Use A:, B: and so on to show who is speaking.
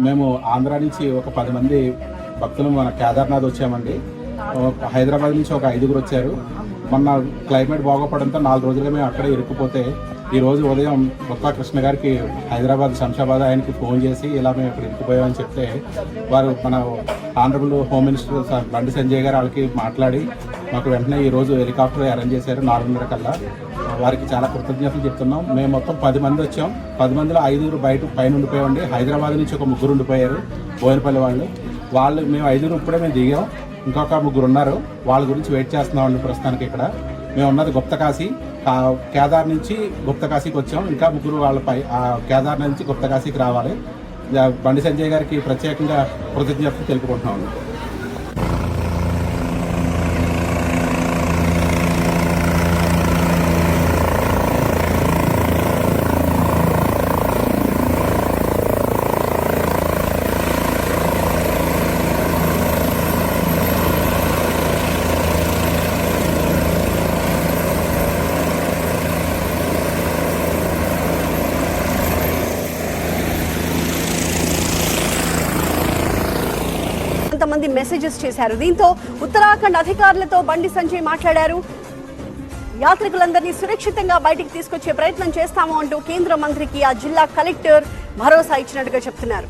A: మేము ఆంధ్ర నుంచి ఒక 10 మంది భక్తులు మన కేదార్నాథ్ వచ్చామండి. హైదరాబాద్ నుంచి ఒక 5గురు వచ్చారు. మొన్న క్లైమేట్ బాగోపడంతో 4 రోజులుగా మేము అక్కడే ఇరుక్కుపోతే ఈ రోజు ఉదయం బొత్స కృష్ణ గారికి హైదరాబాద్ శంషాబాద్ ఆయనకి ఫోన్ చేసి ఇలా మేము ఇక్కడ ఇరుక్కుపోయామని చెప్తే వారు మన honourable home minister Bandi Sanjay గారు వాళ్ళకి మాట్లాడి మాకు వెంటనే ఈరోజు హెలికాప్టర్ అరేంజ్ చేశారు 4:30 కల్లా. వారికి చాలా కృతజ్ఞతలు చెప్తున్నాం. మేము మొత్తం 10 మంది వచ్చాం. 10 మందిలో 5గురు పైన ఉండిపోయామండి. హైదరాబాద్ నుంచి ఒక 3 ఉండిపోయారు, బోయినపల్లి వాళ్ళు. మేము 5గురు ఇప్పుడే మేము దిగాం. ఇంకొక 3 ఉన్నారు. వాళ్ళ గురించి వెయిట్ చేస్తున్నామండి ప్రస్తుతానికి. ఇక్కడ మేము ఉన్నది గుప్తకాశీ, కేదార్ నుంచి గుప్తకాశీకి వచ్చాం. ఇంకా 3 వాళ్ళపై కేదార్ నుంచి గుప్తకాశీకి రావాలి. బండి సంజయ్ గారికి ప్రత్యేకంగా కృతజ్ఞతలు తెలుపుకుంటున్నాము.
B: మంది మెసేజెస్ చేశారు. దీంతో ఉత్తరాఖండ్ అధికారులతో బండి సంజయ్ మాట్లాడారు. యాత్రికులందరినీ సురక్షితంగా బయటికి తీసుకొచ్చే ప్రయత్నం చేస్తాము అంటూ కేంద్ర మంత్రికి ఆ జిల్లా కలెక్టర్ భరోసా ఇచ్చినట్టుగా చెప్తున్నారు.